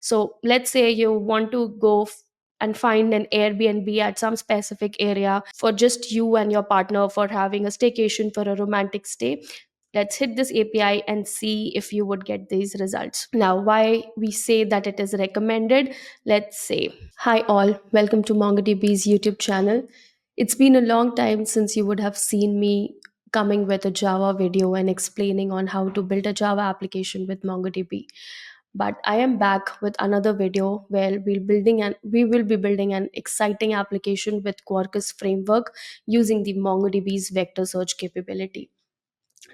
So let's say you want to go and find an Airbnb at some specific area for just you and your partner for having a staycation for a romantic stay. Let's hit this API and see if you would get these results. Now, why we say that it is recommended, let's say. Hi, all. Welcome to MongoDB's YouTube channel. It's been a long time since you would have seen me coming with a Java video and explaining on how to build a Java application with MongoDB. But I am back with another video where we will be building an exciting application with Quarkus framework using the MongoDB's vector search capability.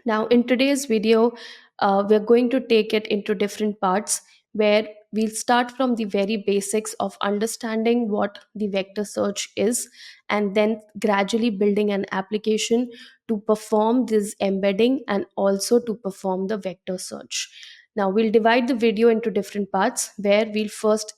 Now, in today's video, we're going to take it into different parts where we'll start from the very basics of understanding what the vector search is and then gradually building an application to perform this embedding and also to perform the vector search. Now, we'll divide the video into different parts where we'll first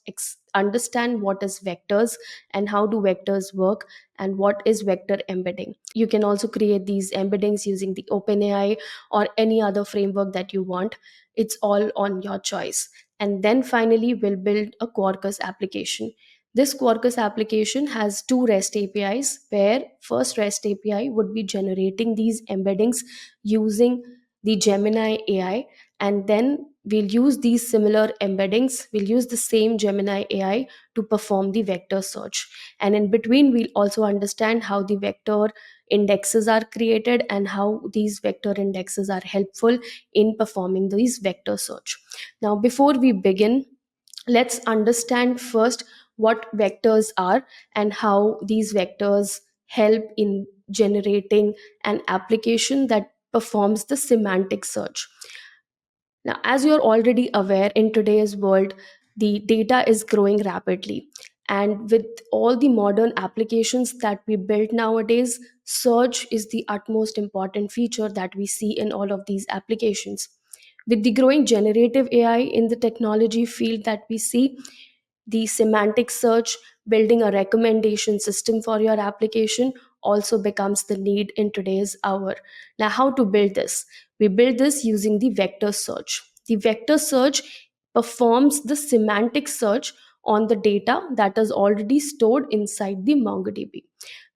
understand what is vectors and how do vectors work and what is vector embedding. You can also create these embeddings using the OpenAI or any other framework that you want. It's all on your choice. And then finally, we'll build a Quarkus application. This Quarkus application has two REST APIs, where first REST API would be generating these embeddings using the Gemini AI, and then we'll use these similar embeddings. We'll use the same Gemini AI to perform the vector search. And in between, we'll also understand how the vector indexes are created and how these vector indexes are helpful in performing these vector search. Now, before we begin, let's understand first what vectors are and how these vectors help in generating an application that performs the semantic search. Now, as you're already aware, in today's world, the data is growing rapidly. And with all the modern applications that we build nowadays, search is the utmost important feature that we see in all of these applications. With the growing generative AI in the technology field that we see, the semantic search, building a recommendation system for your application also becomes the need in today's hour. Now, how to build this? We build this using the vector search. The vector search performs the semantic search on the data that is already stored inside the MongoDB.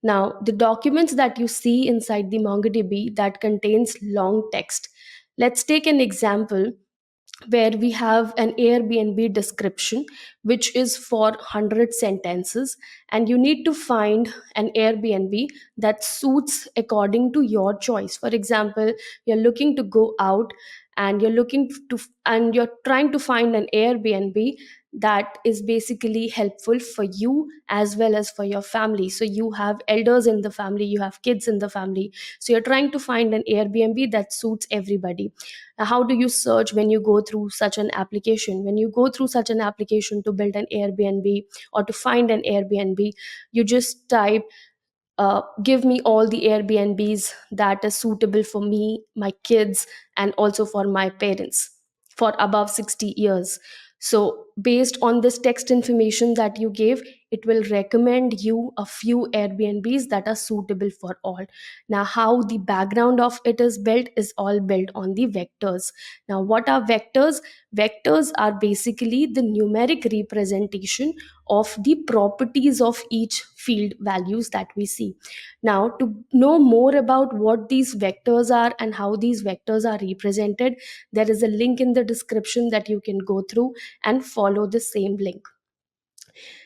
Now, the documents that you see inside the MongoDB that contains long text. Let's take an example where we have an Airbnb description, which is for 100 sentences, and you need to find an Airbnb that suits according to your choice. For example, you're looking to go out and you're trying to find an Airbnb that is basically helpful for you as well as for your family. So you have elders in the family, you have kids in the family, so you're trying to find an Airbnb that suits everybody. Now, how do you search when you go through such an application? When you go through such an application to build an Airbnb or to find an Airbnb, you just type, give me all the Airbnbs that is suitable for me, my kids, and also for my parents for above 60 years. So, based on this text information that you gave, it will recommend you a few Airbnbs that are suitable for all. Now, how the background of it is built is all built on the vectors. Now, what are vectors? Vectors are basically the numeric representation of the properties of each field values that we see. Now, to know more about what these vectors are and how these vectors are represented, there is a link in the description that you can go through and follow the same link.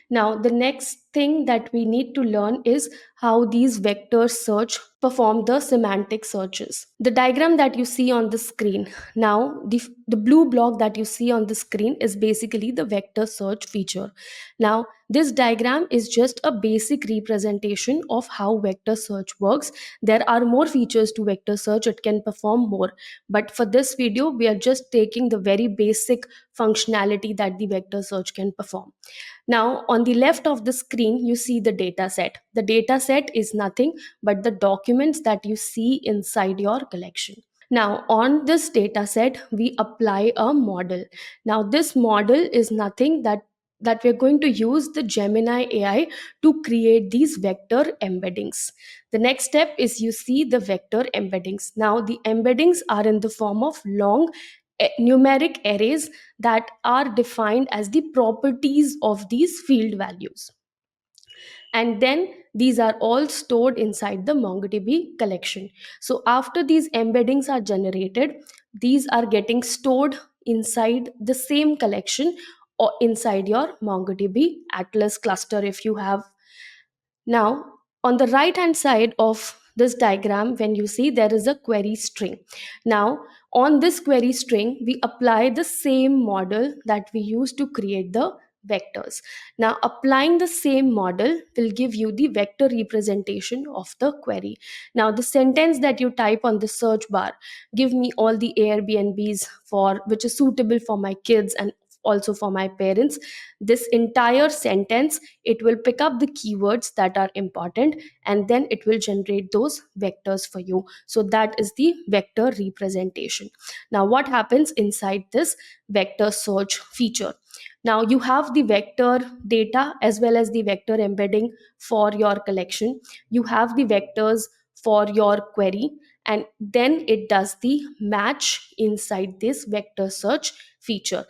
Now, the next thing that we need to learn is how these vector search perform the semantic searches. The diagram that you see on the screen, now the blue block that you see on the screen is basically the vector search feature. Now, this diagram is just a basic representation of how vector search works. There are more features to vector search, it can perform more. But for this video, we are just taking the very basic functionality that the vector search can perform. Now, on the left of the screen, you see the data set. The data set is nothing but the documents that you see inside your collection. Now, on this data set, we apply a model. Now, this model is nothing that we're going to use the Gemini AI to create these vector embeddings. The next step is you see the vector embeddings. Now, the embeddings are in the form of long numeric arrays that are defined as the properties of these field values, and then these are all stored inside the MongoDB collection. So after these embeddings are generated, these are getting stored inside the same collection or inside your MongoDB Atlas cluster if you have. Now, on the right hand side of this diagram, when you see, there is a query string. Now, on this query string, we apply the same model that we used to create the vectors. Now, applying the same model will give you the vector representation of the query. Now, the sentence that you type on the search bar, give me all the Airbnbs for which is suitable for my kids and also for my parents. This entire sentence, it will pick up the keywords that are important, and then it will generate those vectors for you. So that is the vector representation. Now what happens inside this vector search feature? Now you have the vector data as well as the vector embedding for your collection. You have the vectors for your query, and then it does the match inside this vector search feature.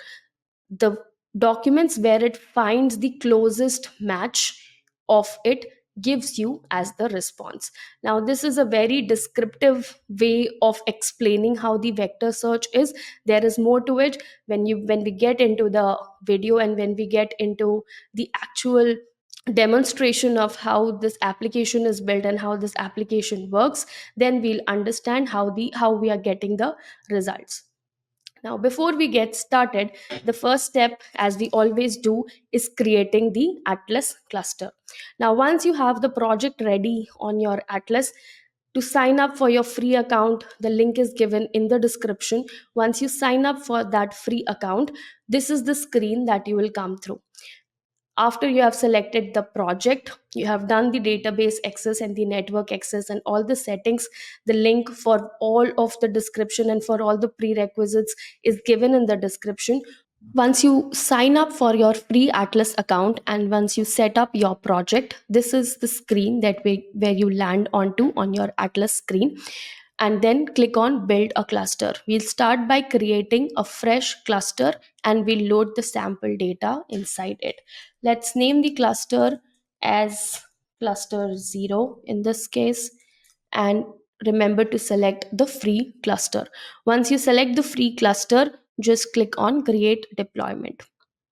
The documents where it finds the closest match of it gives you as the response. Now this is a very descriptive way of explaining how the vector search is. There is more to it. When we get into the video and when we get into the actual demonstration of how this application is built and how this application works, then we'll understand how we are getting the results. Now, before we get started, the first step, as we always do, is creating the Atlas cluster. Now, once you have the project ready on your Atlas, to sign up for your free account, the link is given in the description. Once you sign up for that free account, this is the screen that you will come through. After you have selected the project, you have done the database access and the network access and all the settings, the link for all of the description and for all the prerequisites is given in the description. Once you sign up for your free Atlas account and once you set up your project, this is the screen where you land onto on your Atlas screen, and then click on build a cluster. We'll start by creating a fresh cluster and we'll load the sample data inside it. Let's name the cluster as cluster 0 in this case, and remember to select the free cluster. Once you select the free cluster, just click on create deployment.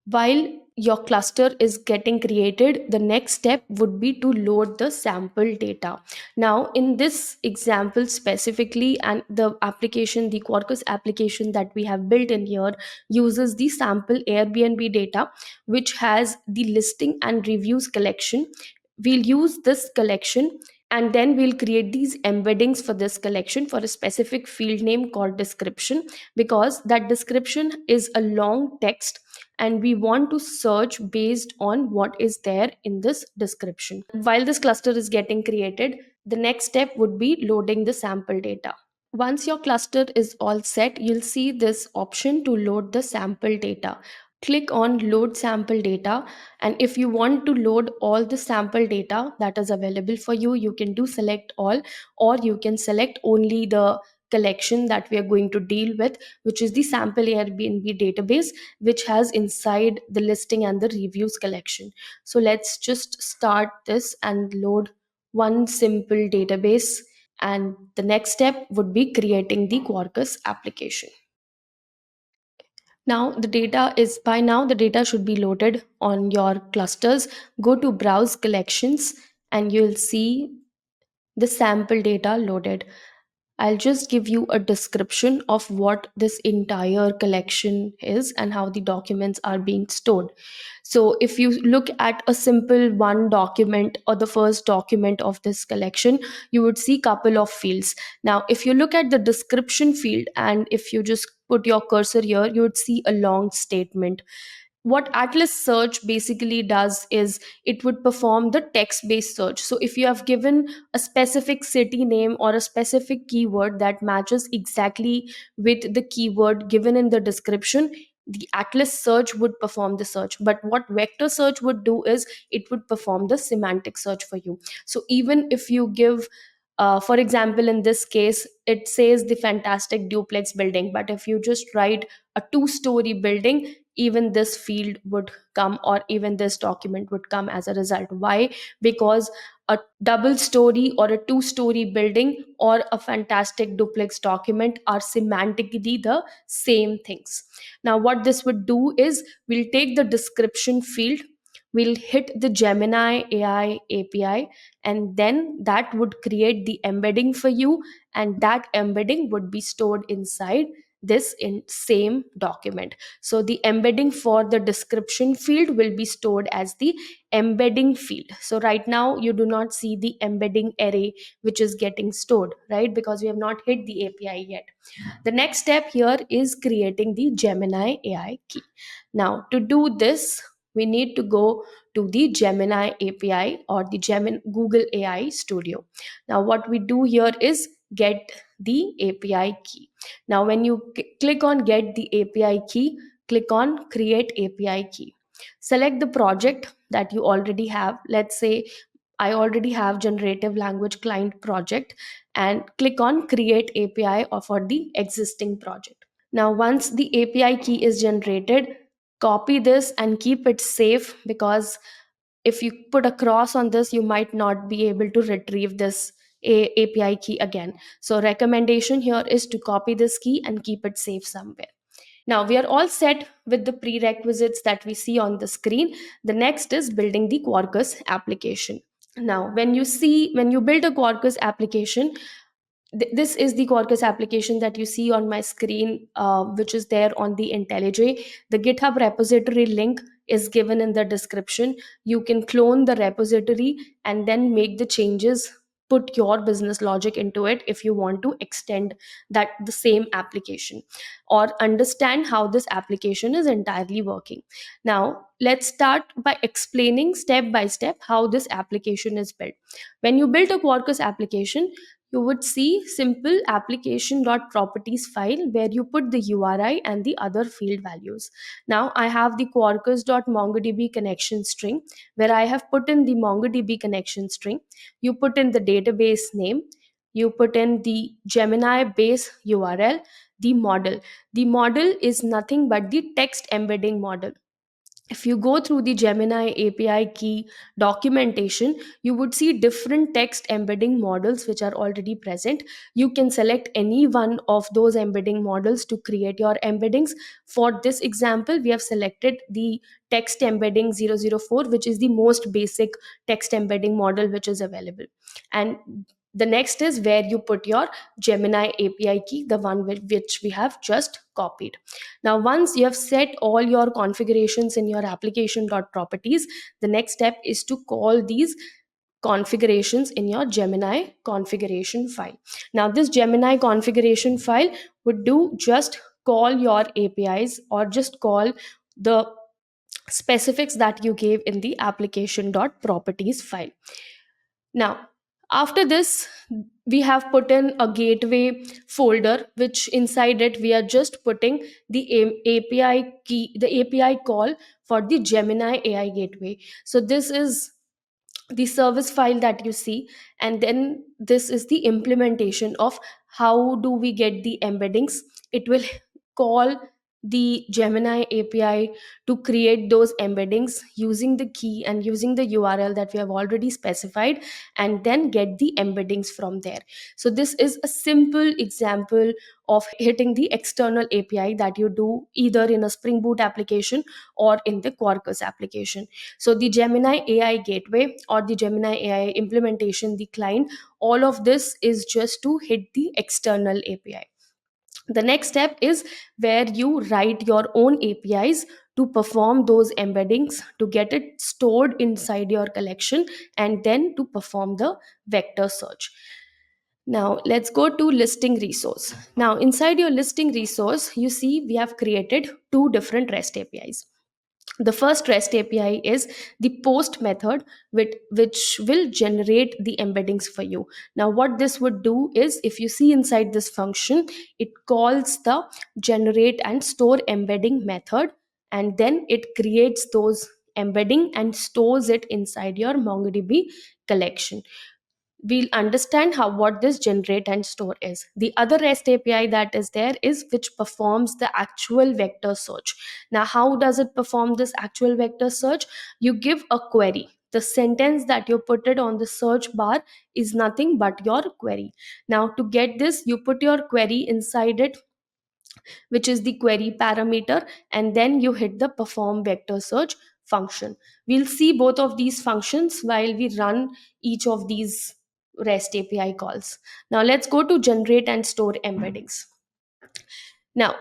While your cluster is getting created, the next step would be to load the sample data. Now in this example specifically, and the application, the Quarkus application that we have built in here, uses the sample Airbnb data which has the listing and reviews collection. We'll use this collection and then we'll create these embeddings for this collection for a specific field name called description, because that description is a long text and we want to search based on what is there in this description. While this cluster is getting created, the next step would be loading the sample data. Once your cluster is all set, you'll see this option to load the sample data. Click on load sample data, and if you want to load all the sample data that is available for you, you can do select all, or you can select only the collection that we are going to deal with, which is the sample Airbnb database, which has inside the listing and the reviews collection. So let's just start this and load one simple database, and the next step would be creating the Quarkus application. Now the data should be loaded on your clusters. Go to browse collections and you'll see the sample data loaded. I'll just give you a description of what this entire collection is and how the documents are being stored. So, if you look at a simple one document or the first document of this collection, you would see couple of fields. Now, if you look at the description field and if you just put your cursor here, you would see a long statement. What Atlas search basically does is it would perform the text based search. So if you have given a specific city name or a specific keyword that matches exactly with the keyword given in the description, the Atlas search would perform the search. But what vector search would do is it would perform the semantic search for you. So even if you give For example, in this case, it says the fantastic duplex building, but if you just write a two-story building, even this field would come, or even this document would come as a result. Why? Because a double story or a two-story building or a fantastic duplex document are semantically the same things. Now, what this would do is we'll take the description field, we'll hit the Gemini AI API, and then that would create the embedding for you, and that embedding would be stored inside this in same document. So the embedding for the description field will be stored as the embedding field. So right now you do not see the embedding array which is getting stored, right? Because we have not hit the API yet. The next step here is creating the Gemini AI key. Now, to do this, we need to go to the Gemini API or the Google AI Studio. Now, what we do here is get the API key. Now, when you click on get the API key, click on create API key. Select the project that you already have. Let's say I already have generative language client project, and click on create API or for the existing project. Now, once the API key is generated, copy this and keep it safe, because if you put a cross on this, you might not be able to retrieve this API key again. So recommendation here is to copy this key and keep it safe somewhere. Now we are all set with the prerequisites that we see on the screen. The next is building the Quarkus application. Now when you build a Quarkus application, this is the Quarkus application that you see on my screen, which is there on the IntelliJ. The GitHub repository link is given in the description. You can clone the repository and then make the changes, put your business logic into it if you want to extend that the same application or understand how this application is entirely working. Now let's start by explaining step by step how this application is built. When you build a Quarkus application, you would see simple application.properties file where you put the URI and the other field values. Now I have the quarkus.mongodb connection string where I have put in the MongoDB connection string. You put in the database name, you put in the Gemini base URL, the model. The model is nothing but the text embedding model. If you go through the Gemini API key documentation, you would see different text embedding models which are already present. You can select any one of those embedding models to create your embeddings. For this example, we have selected the text embedding 004, which is the most basic text embedding model which is available. And the next is where you put your Gemini API key, the one which we have just copied. Now, once you have set all your configurations in your application.properties, the next step is to call these configurations in your Gemini configuration file. Now, this Gemini configuration file would do just call your APIs or just call the specifics that you gave in the application.properties file. Now, after this, we have put in a gateway folder, which inside it we are just putting the API key, the API call for the Gemini AI gateway. So this is the service file that you see, and then this is the implementation of how do we get the embeddings. It will call the Gemini API to create those embeddings using the key and using the URL that we have already specified, and then get the embeddings from there. So this is a simple example of hitting the external API that you do either in a Spring Boot application or in the Quarkus application. So the Gemini AI gateway or the Gemini AI implementation, the client, all of this is just to hit the external API. The next step is where you write your own APIs to perform those embeddings, to get it stored inside your collection, and then to perform the vector search. Now let's go to listing resource. Now inside your listing resource, you see we have created two different REST APIs. The first REST API is the post method, which will generate the embeddings for you. Now, what this would do is, if you see inside this function, it calls the generate and store embedding method, and then it creates those embedding and stores it inside your MongoDB collection. we'll understand how what this generate and store is. The other REST API that is there is which performs the actual vector search. Now, how does it perform this actual vector search? You give a query. The sentence that you put it on the search bar is nothing but your query. Now, to get this, you put your query inside it, which is the query parameter, and then you hit the perform vector search function. We'll see both of these functions while we run each of these REST API calls. Now let's go to generate and store embeddings. Now,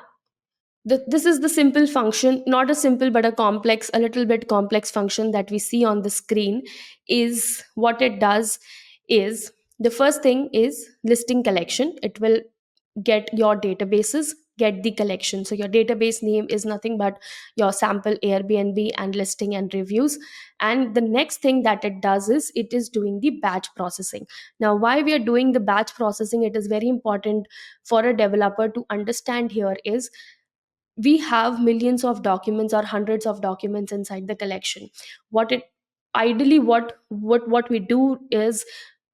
this is the simple function, not a simple but a complex, a little bit complex function that we see on the screen. Is what it does is, the first thing is listing collection. It will get your databases, get the collection. So your database name is nothing but your sample Airbnb and listing and reviews. And the next thing that it does is it is doing the batch processing. Now, why we are doing the batch processing, it is very important for a developer to understand here is, we have millions of documents or hundreds of documents inside the collection. What it ideally what we do is,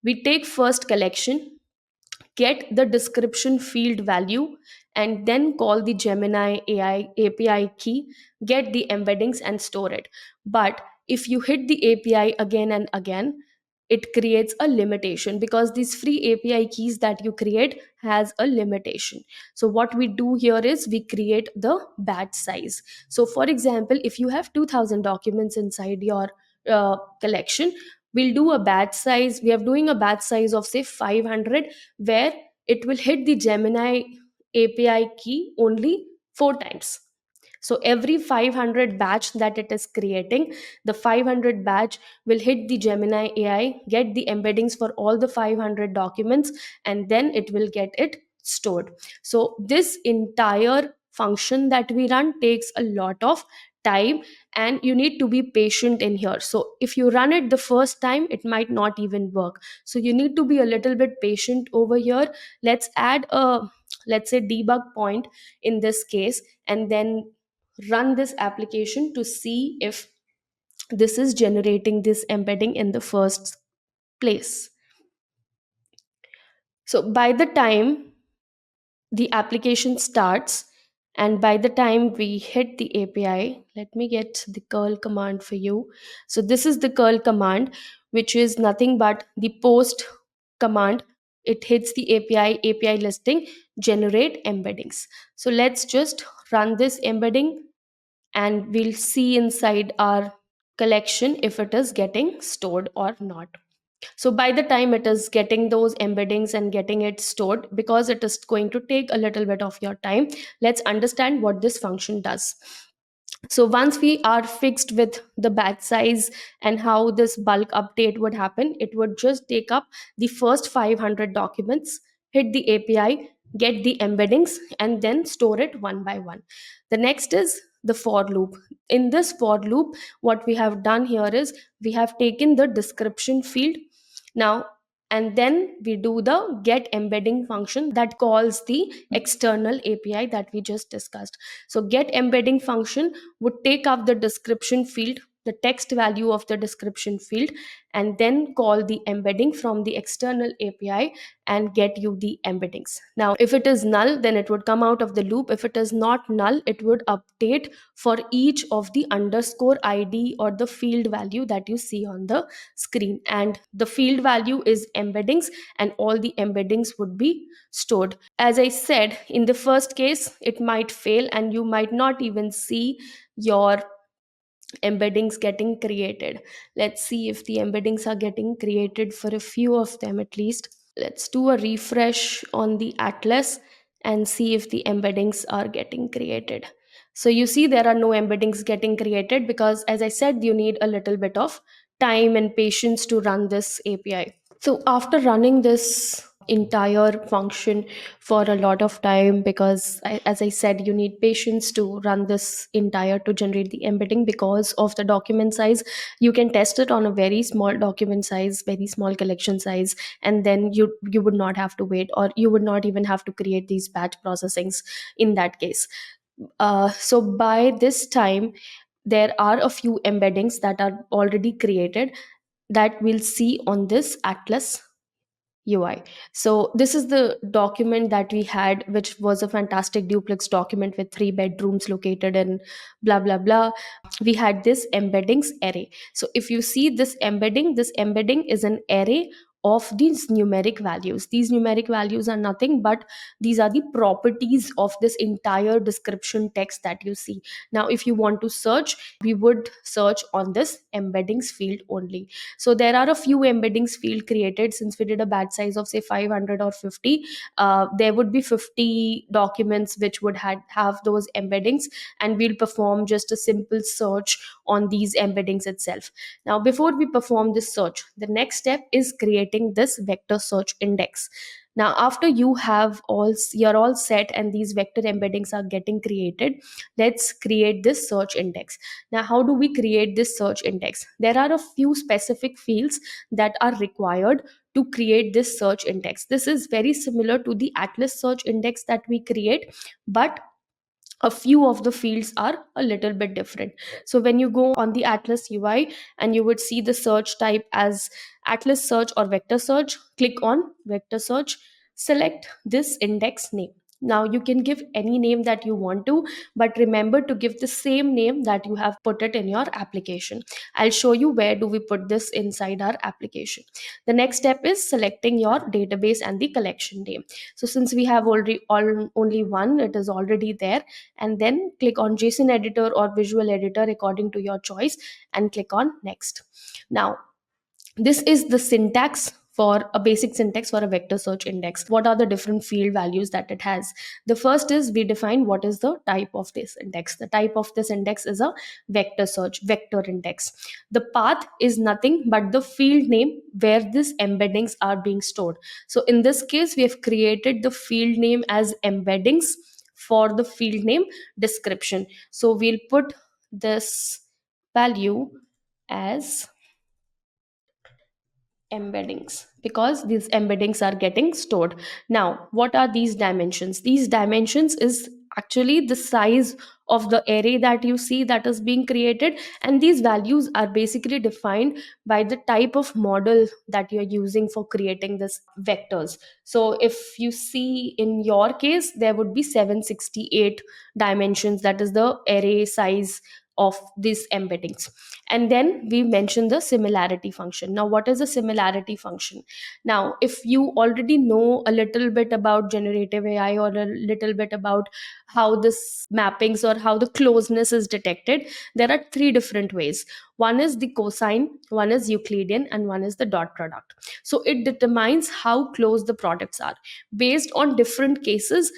we take first collection, get the description field value, and then call the Gemini AI API key, get the embeddings and store it. But if you hit the API again and again, it creates a limitation, because these free API keys that you create has a limitation. So what we do here is we create the batch size. So for example, if you have 2000 documents inside your collection, we'll do a batch size, we are doing a batch size of say 500, where it will hit the Gemini API key only 4 times. So every 500 batch that it is creating, the 500 batch will hit the Gemini AI, get the embeddings for all the 500 documents, and then it will get it stored. So this entire function that we run takes a lot of time, and you need to be patient in here. So if you run it the first time, it might not even work. So you need to be a little bit patient over here. Let's add a, let's say, debug point in this case, and then run this application to see if this is generating this embedding in the first place. So by the time the application starts, and by the time we hit the API, let me get the curl command for you. So this is the curl command, which is nothing but the post command. It hits the API listing, generate embeddings. So let's just run this embedding, and we'll see inside our collection if it is getting stored or not. So by the time it is getting those embeddings and getting it stored, because it is going to take a little bit of your time, let's understand what this function does. So once we are fixed with the batch size and how this bulk update would happen, it would just take up the first 500 documents, hit the API, get the embeddings, and then store it one by one. The next is the for loop. In this for loop, what we have done here is we have taken the description field now, and then we do the get embedding function that calls the external API that we just discussed. So get embedding function would take up the description field, the text value of the description field, and then call the embedding from the external API and get you the embeddings. Now, if it is null, then it would come out of the loop. If it is not null, it would update for each of the underscore ID or the field value that you see on the screen. And the field value is embeddings, and all the embeddings would be stored. As I said, in the first case, it might fail and you might not even see your embeddings getting created. Let's see if the embeddings are getting created for a few of them at least. Let's do a refresh on the atlas and see if the embeddings are getting created. So you see there are no embeddings getting created, because as I said, you need a little bit of time and patience to run this API. So after running this entire function for a lot of time, because as I said, you need patience to run this entire to generate the embedding because of the document size. You can test it on a very small document size, very small collection size, and then you would not have to wait, or you would not even have to create these batch processings in that case. So by this time, there are a few embeddings that are already created that we'll see on this atlas. UI. So this is the document that we had, which was a fantastic duplex document with 3 bedrooms located in blah blah blah. We had this embeddings array. So if you see this embedding is an array of these numeric values. These numeric values are nothing but these are the properties of this entire description text that you see. Now if you want to search, we would search on this embeddings field only. So there are a few embeddings field created. Since we did a batch size of say 500 or 50, there would be 50 documents which would have those embeddings, and we'll perform just a simple search on these embeddings itself. Now before we perform this search, the next step is creating this vector search index. Now after you're all set and these vector embeddings are getting created, let's create this search index. Now how do we create this search index? There are a few specific fields that are required to create this search index. This is very similar to the Atlas search index that we create, but a few of the fields are a little bit different. So when you go on the Atlas UI and you would see the search type as Atlas search or vector search, click on vector search, select this index name. Now you can give any name that you want to, but remember to give the same name that you have put it in your application. I'll show you where do we put this inside our application. The next step is selecting your database and the collection name. So since we have only one, it is already there, and then click on JSON editor or visual editor according to your choice and click on next. Now this is the syntax for a basic syntax for a vector search index. What are the different field values that it has? The first is we define what is the type of this index. The type of this index is a vector search, vector index. The path is nothing but the field name where these embeddings are being stored. So in this case, we have created the field name as embeddings for the field name description. So we'll put this value as embeddings because these embeddings are getting stored. Now what are these dimensions? These dimensions is actually the size of the array that you see that is being created, and these values are basically defined by the type of model that you're using for creating this vectors. So if you see in your case, there would be 768 dimensions, that is the array size of these embeddings. And then we mentioned the similarity function. Now what is a similarity function? Now if you already know a little bit about generative AI or a little bit about how this mappings or how the closeness is detected, there are three different ways. One is the cosine, one is Euclidean, and one is the dot product. So it determines how close the products are. Based on different cases,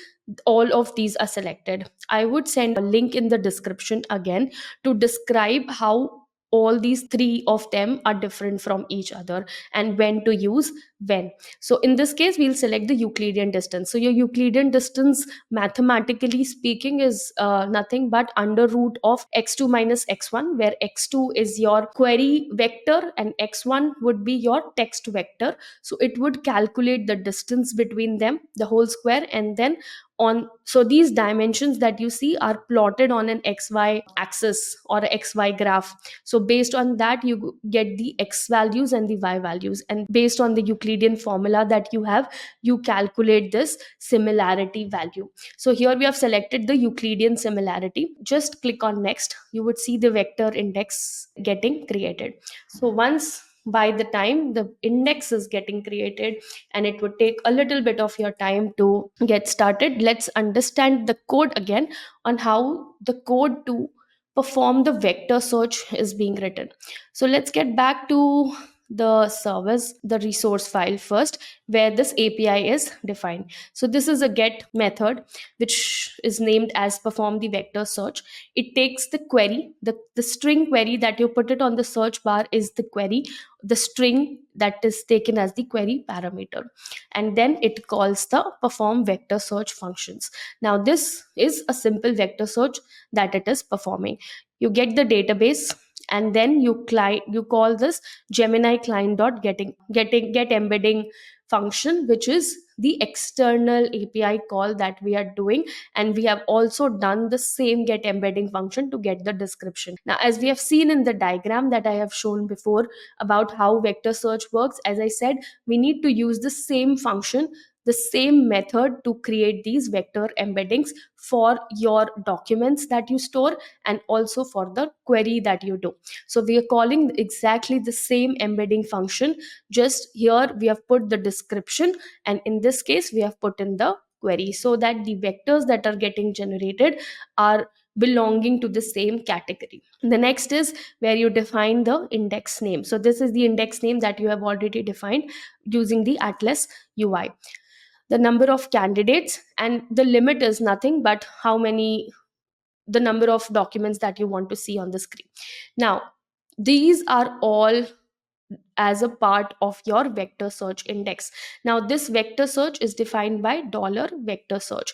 all of these are selected. I would send a link in the description again to describe how all these three of them are different from each other and when to use when. So in this case, we'll select the Euclidean distance. So your Euclidean distance, mathematically speaking, is nothing but under root of x2 minus x1, where x2 is your query vector and x1 would be your text vector. So it would calculate the distance between them, the whole square, and then on, so these dimensions that you see are plotted on an xy axis or a xy graph. So based on that, you get the x values and the y values, and based on the Euclidean formula that you have, you calculate this similarity value. So here we have selected the Euclidean similarity. Just click on next, you would see the vector index getting created. So once, by the time the index is getting created, and it would take a little bit of your time to get started, let's understand the code again on how the code to perform the vector search is being written. So let's get back to the service, the resource file first, where this API is defined. So this is a get method which is named as perform the vector search. It takes the query, the string query that you put it on the search bar is the query, the string that is taken as the query parameter, and then it calls the perform vector search functions. Now this is a simple vector search that it is performing. You get the database, and then you call this Gemini client dot get embedding function, which is the external API call that we are doing. And we have also done the same get embedding function to get the description. Now, as we have seen in the diagram that I have shown before about how vector search works, as I said, we need to use the same function, the same method to create these vector embeddings for your documents that you store and also for the query that you do. So we are calling exactly the same embedding function, just here we have put the description, and in this case we have put in the query, so that the vectors that are getting generated are belonging to the same category. The next is where you define the index name. So this is the index name that you have already defined using the Atlas UI. The number of candidates, and the limit is nothing but how many, the number of documents that you want to see on the screen. Now, these are all as a part of your vector search index. Now, this vector search is defined by dollar vector search.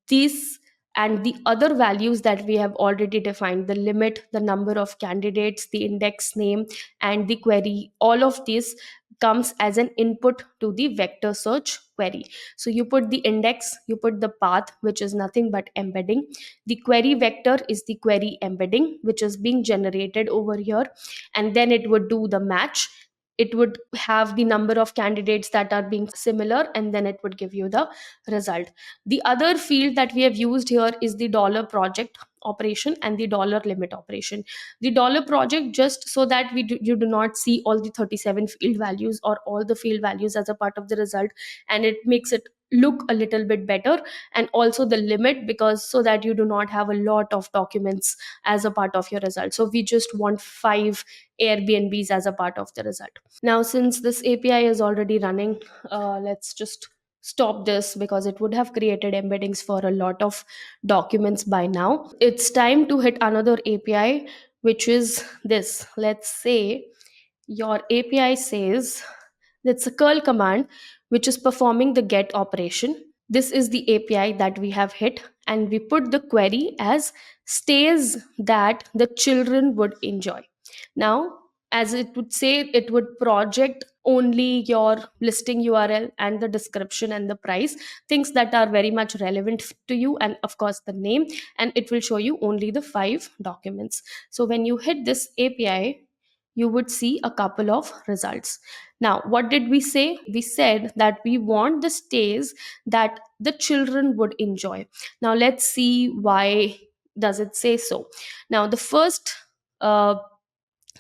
These and the other values that we have already defined, the limit, the number of candidates, the index name, and the query, all of this comes as an input to the vector search query. So you put the index, you put the path, which is nothing but embedding. The query vector is the query embedding, which is being generated over here, and then it would do the match. It would have the number of candidates that are being similar, and then it would give you the result. The other field that we have used here is the dollar project operation and the dollar limit operation. The dollar project, just so that you do not see all the 37 field values or all the field values as a part of the result, and it makes it look a little bit better. And also the limit, because so that you do not have a lot of documents as a part of your result. So we just want 5 Airbnbs as a part of the result. Now, since this API is already running, let's just stop this, because it would have created embeddings for a lot of documents by now. It's time to hit another API, which is this. Let's say your API says it's a curl command which is performing the get operation. This is the API that we have hit, and we put the query as stays that the children would enjoy. Now, as it would say, it would project only your listing URL and the description and the price, things that are very much relevant to you, and of course the name, and it will show you only the 5 documents. So when you hit this API, you would see a couple of results. Now, what did we say? We said that we want the stays that the children would enjoy. Now, let's see why does it say so. Now, the first uh,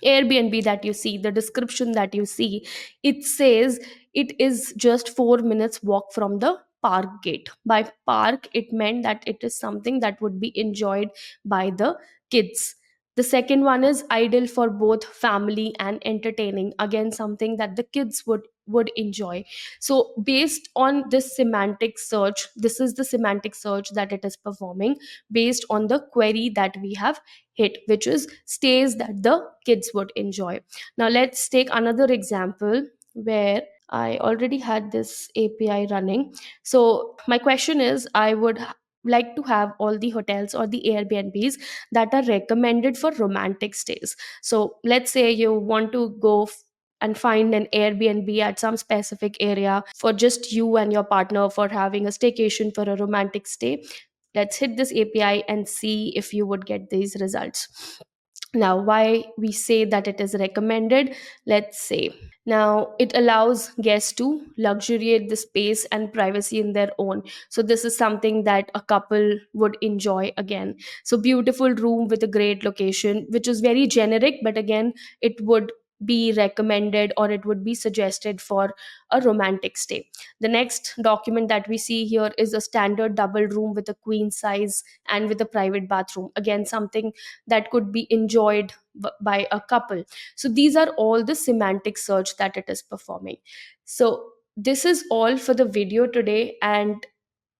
Airbnb that you see, the description that you see, it says it is just 4 minutes walk from the park gate. By park, it meant that it is something that would be enjoyed by the kids. The second one is ideal for both family and entertaining. Again, something that the kids would enjoy. So based on this semantic search, this is the semantic search that it is performing based on the query that we have hit, which is stays that the kids would enjoy. Now let's take another example where I already had this API running. So my question is, I would like to have all the hotels or the Airbnbs that are recommended for romantic stays. So let's say you want to go and find an Airbnb at some specific area for just you and your partner for having a staycation for a romantic stay. Let's hit this API and see if you would get these results. Now, why we say that it is recommended, let's say. Now, it allows guests to luxuriate the space and privacy in their own. So, this is something that a couple would enjoy again. So, beautiful room with a great location, which is very generic, but again, it would be recommended or it would be suggested for a romantic stay. The next document that we see here is a standard double room with a queen size and with a private bathroom. Again, something that could be enjoyed by a couple. So these are all the semantic search that it is performing. So this is all for the video today, and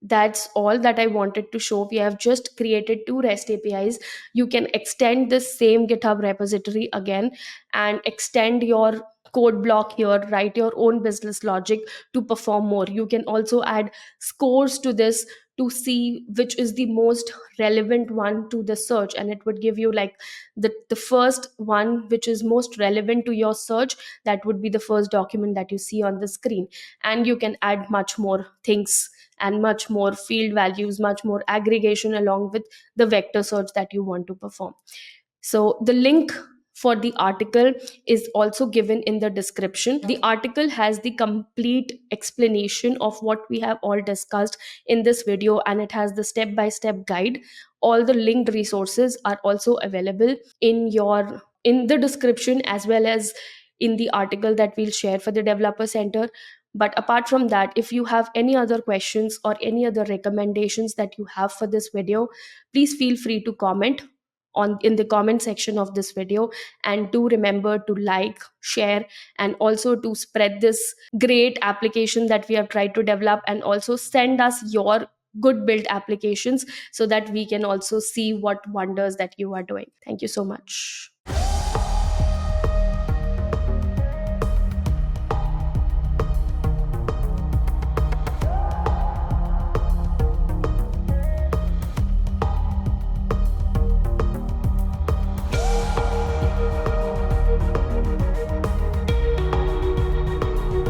that's all that I wanted to show. We have just created 2 REST APIs. You can extend this same GitHub repository again and extend your code block here, write your own business logic to perform more. You can also add scores to this to see which is the most relevant one to the search, and it would give you like the first one which is most relevant to your search. That would be the first document that you see on the screen, and you can add much more things and much more field values, much more aggregation along with the vector search that you want to perform. So the link for the article is also given in the description. The article has the complete explanation of what we have all discussed in this video, and it has the step by step guide. All the linked resources are also available in the description, as well as in the article that we'll share for the developer center. But apart from that, if you have any other questions or any other recommendations that you have for this video, please feel free to comment on in the comment section of this video. And do remember to like, share, and also to spread this great application that we have tried to develop, and also send us your good built applications so that we can also see what wonders that you are doing. Thank you so much.